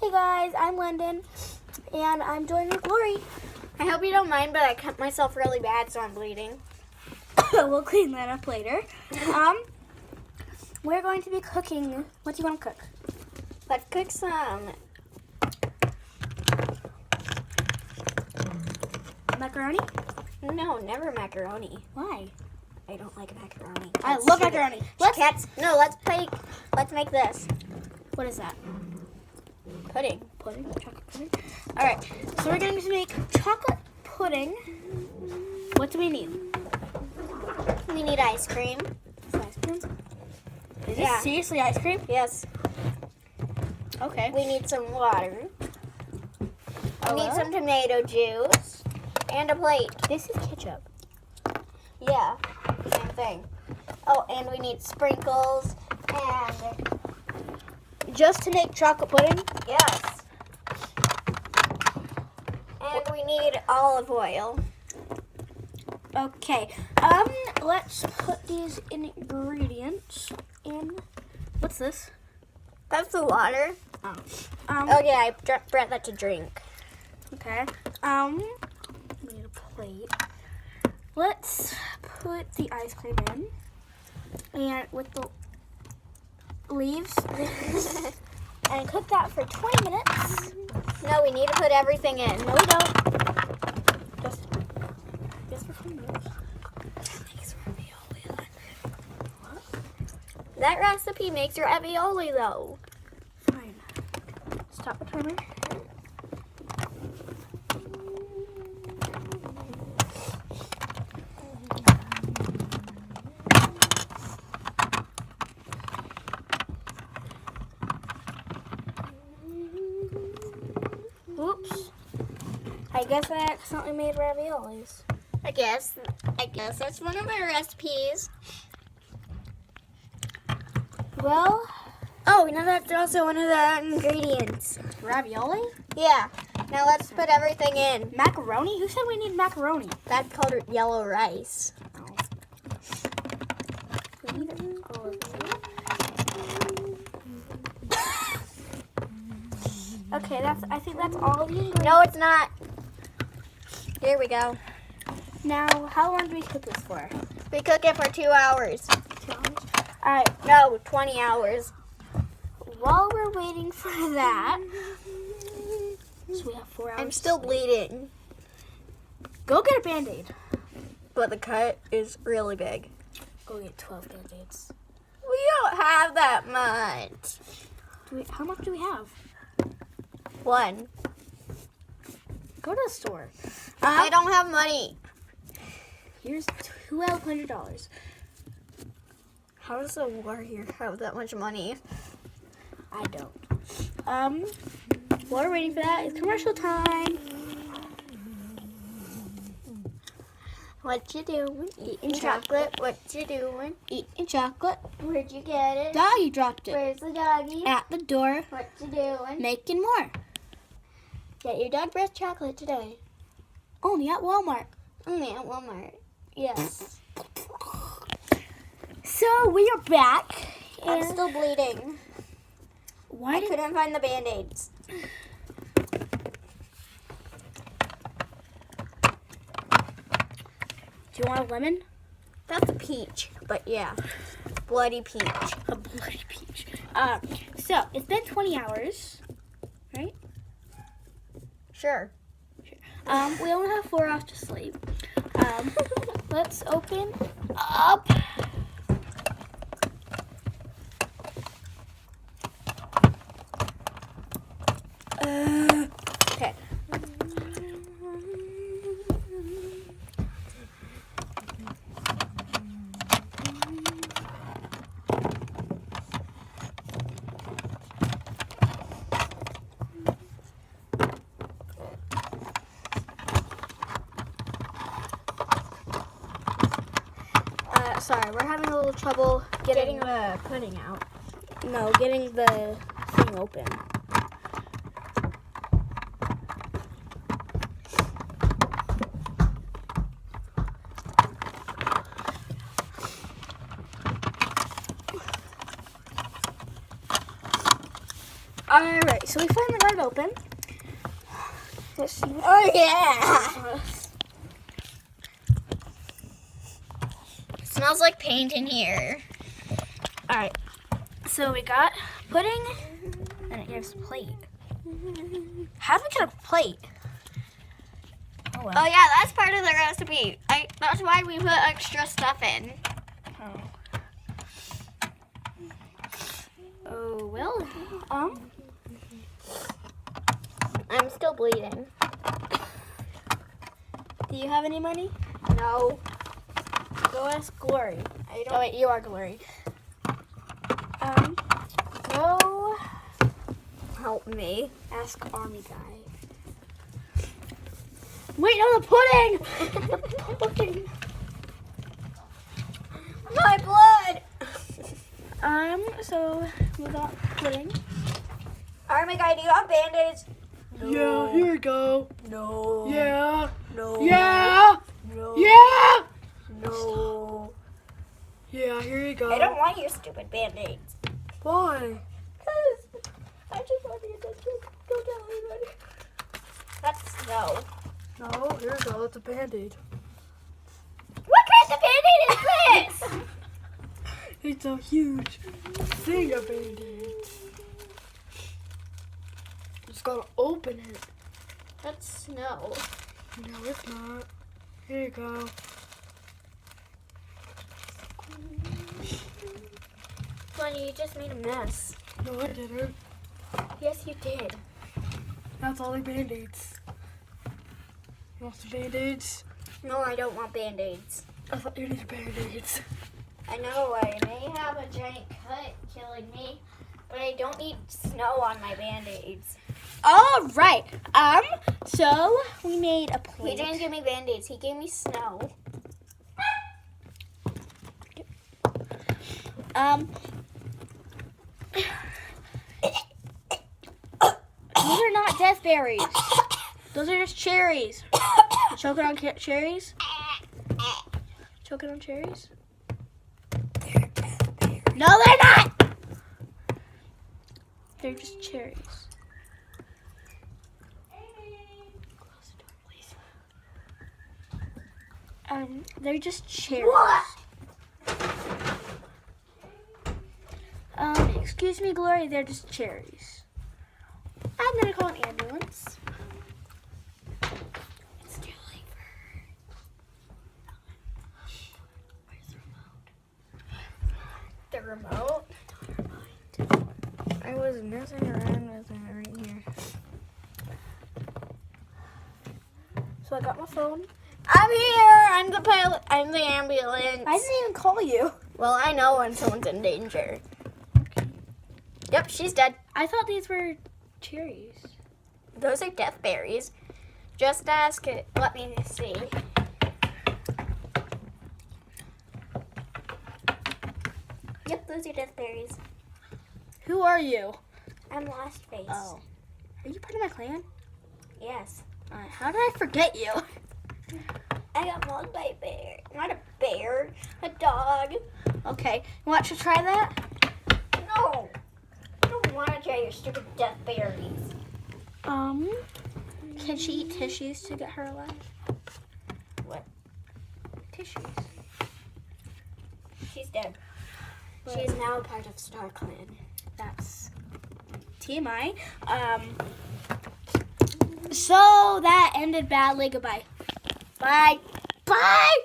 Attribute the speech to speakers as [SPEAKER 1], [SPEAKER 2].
[SPEAKER 1] Hey guys, I'm London, and I'm joined with Lori.
[SPEAKER 2] I hope you don't mind, but I cut myself really bad, so I'm bleeding.
[SPEAKER 1] We'll clean that up later. We're going to be cooking. What do you want to cook?
[SPEAKER 2] Let's cook some
[SPEAKER 1] Macaroni?
[SPEAKER 2] No, never macaroni.
[SPEAKER 1] Why?
[SPEAKER 2] I don't like macaroni.
[SPEAKER 1] I
[SPEAKER 2] That's
[SPEAKER 1] love
[SPEAKER 2] sugar.
[SPEAKER 1] macaroni.
[SPEAKER 2] Let's make this.
[SPEAKER 1] What is that?
[SPEAKER 2] Pudding.
[SPEAKER 1] Pudding? Chocolate pudding? Alright, so we're going to make chocolate pudding. What do we need?
[SPEAKER 2] We need ice cream.
[SPEAKER 1] Ice cream? Is
[SPEAKER 2] Yeah.
[SPEAKER 1] this seriously ice cream?
[SPEAKER 2] Yes.
[SPEAKER 1] Okay.
[SPEAKER 2] We need some water. We need
[SPEAKER 1] Hello?
[SPEAKER 2] some tomato juice. And a plate.
[SPEAKER 1] This is ketchup.
[SPEAKER 2] Yeah, same thing. Oh, and we need sprinkles and
[SPEAKER 1] Just to make chocolate pudding?
[SPEAKER 2] yes. And we need olive oil.
[SPEAKER 1] Okay. Let's put these ingredients in. What's this?
[SPEAKER 2] That's the water.
[SPEAKER 1] Oh.
[SPEAKER 2] Oh yeah, I brought that to drink.
[SPEAKER 1] Okay. We need a plate. Let's put the ice cream in. And with the leaves. And cook that for 20 minutes.
[SPEAKER 2] No, we need to put everything in.
[SPEAKER 1] No, we don't. Just for 20 minutes.
[SPEAKER 2] That recipe makes ravioli though.
[SPEAKER 1] Fine. Stop the timer. Oops. I guess I accidentally made raviolis.
[SPEAKER 2] I guess that's one of my recipes.
[SPEAKER 1] Well,
[SPEAKER 2] Oh, now that's also one of the ingredients.
[SPEAKER 1] ravioli?
[SPEAKER 2] Yeah. Now let's put everything in.
[SPEAKER 1] Macaroni? Who said we need macaroni?
[SPEAKER 2] That's called yellow rice.
[SPEAKER 1] We need all of it. Okay, I think that's all the ingredients.
[SPEAKER 2] No, it's not. Here we go.
[SPEAKER 1] Now, how long do we cook this for?
[SPEAKER 2] We cook it for 2 hours.
[SPEAKER 1] 2 hours? Alright,
[SPEAKER 2] No, 20 hours.
[SPEAKER 1] while we're waiting for that, so we have 4 hours.
[SPEAKER 2] I'm still bleeding,
[SPEAKER 1] Go get a Band-Aid.
[SPEAKER 2] but the cut is really big.
[SPEAKER 1] Go get 12 Band-Aids.
[SPEAKER 2] We don't have that much.
[SPEAKER 1] How much do we have?
[SPEAKER 2] 1.
[SPEAKER 1] Go to the store.
[SPEAKER 2] I don't have money.
[SPEAKER 1] Here's $1,200.
[SPEAKER 2] How does a warrior have that much money?
[SPEAKER 1] I don't. While we're waiting for that, it's commercial time.
[SPEAKER 2] What you doing?
[SPEAKER 1] Eating
[SPEAKER 2] Chocolate. What you doing?
[SPEAKER 1] Eating chocolate.
[SPEAKER 2] Where'd you get it?
[SPEAKER 1] Doggy dropped it
[SPEAKER 2] Where's the doggy?
[SPEAKER 1] at the door,
[SPEAKER 2] What you doing?
[SPEAKER 1] making more.
[SPEAKER 2] Get your dog breast chocolate today.
[SPEAKER 1] Only at Walmart.
[SPEAKER 2] Only at Walmart. Yes.
[SPEAKER 1] So we are back.
[SPEAKER 2] I'm
[SPEAKER 1] And
[SPEAKER 2] still bleeding.
[SPEAKER 1] why
[SPEAKER 2] I
[SPEAKER 1] did
[SPEAKER 2] couldn't find the Band-Aids.
[SPEAKER 1] do you want a lemon?
[SPEAKER 2] That's a peach, but yeah. Bloody peach.
[SPEAKER 1] A bloody peach. So it's been 20 hours, right?
[SPEAKER 2] Sure.
[SPEAKER 1] We only have 4 hours to sleep. Let's open up. Okay. Sorry, we're having a little trouble getting
[SPEAKER 2] the pudding out.
[SPEAKER 1] No, getting the thing open. Alright, so we finally got it open. Let's see what
[SPEAKER 2] Oh yeah. It smells like paint in here.
[SPEAKER 1] Alright, so we got pudding, and it gives a plate. How do we get a plate? Oh well.
[SPEAKER 2] Oh yeah, that's part of the recipe. That's why we put extra stuff in.
[SPEAKER 1] Oh well.
[SPEAKER 2] I'm still bleeding.
[SPEAKER 1] Do you have any money?
[SPEAKER 2] No.
[SPEAKER 1] Go ask Glory.
[SPEAKER 2] Oh wait, you are Glory.
[SPEAKER 1] Go
[SPEAKER 2] Help me.
[SPEAKER 1] ask Army Guy. Wait, no, the pudding! The pudding.
[SPEAKER 2] My blood!
[SPEAKER 1] So we got pudding.
[SPEAKER 2] Army guy, do you have band-aids?
[SPEAKER 3] Yeah, here we go.
[SPEAKER 2] No.
[SPEAKER 3] Yeah.
[SPEAKER 2] No.
[SPEAKER 3] Yeah.
[SPEAKER 2] No.
[SPEAKER 3] Yeah.
[SPEAKER 2] No.
[SPEAKER 3] Yeah, here you go.
[SPEAKER 2] I don't want your stupid band-aids.
[SPEAKER 3] Why?
[SPEAKER 2] Because I just want to get attention. Don't tell anybody. That's no.
[SPEAKER 3] No, here we go. It's a band-aid.
[SPEAKER 2] What kind of band-aid is this?
[SPEAKER 3] It's a huge thing of band-aids. Just gotta open it.
[SPEAKER 2] That's no.
[SPEAKER 3] No, it's not. Here you go.
[SPEAKER 2] Funny, you just made a mess.
[SPEAKER 3] No, I didn't.
[SPEAKER 2] Yes, you did.
[SPEAKER 3] That's all the band-aids. You want some band-aids?
[SPEAKER 2] No, I don't want band-aids.
[SPEAKER 3] I thought you needed band-aids.
[SPEAKER 2] I know I may have a giant cut killing me, but I don't need snow on my band-aids.
[SPEAKER 1] All right. So we made a plate.
[SPEAKER 2] He didn't give me band-aids. He gave me snow.
[SPEAKER 1] These are not death berries. Those are just cherries. Choking on cherries? Choking on cherries? No, they're not! They're just cherries. Close the door, please. They're just cherries.
[SPEAKER 2] What?
[SPEAKER 1] Excuse me, Glory, they're just cherries. I'm gonna call an ambulance.
[SPEAKER 2] It's too late for her. Where's the remote? I was messing around with it right here.
[SPEAKER 1] So I got my phone.
[SPEAKER 2] I'm here. I'm the pilot. I'm the ambulance.
[SPEAKER 1] I didn't even call you.
[SPEAKER 2] Well, I know when someone's in danger. Yep, she's dead.
[SPEAKER 1] I thought these were cherries.
[SPEAKER 2] Those are death berries. Just ask it. Let me see. Yep, those are death berries.
[SPEAKER 1] Who are you?
[SPEAKER 2] I'm Lost Face.
[SPEAKER 1] Oh. Are you part of my clan?
[SPEAKER 2] Yes.
[SPEAKER 1] How did I forget you?
[SPEAKER 2] I got mauled by a bear. Not a bear. A dog.
[SPEAKER 1] Okay. You want to try that?
[SPEAKER 2] No. I don't want to try your stupid death berries.
[SPEAKER 1] Can she eat tissues to get her alive?
[SPEAKER 2] What?
[SPEAKER 1] Tissues.
[SPEAKER 2] She's dead. She is now a part of Star Clan.
[SPEAKER 1] That's TMI. So that ended badly. Goodbye. Bye. Bye.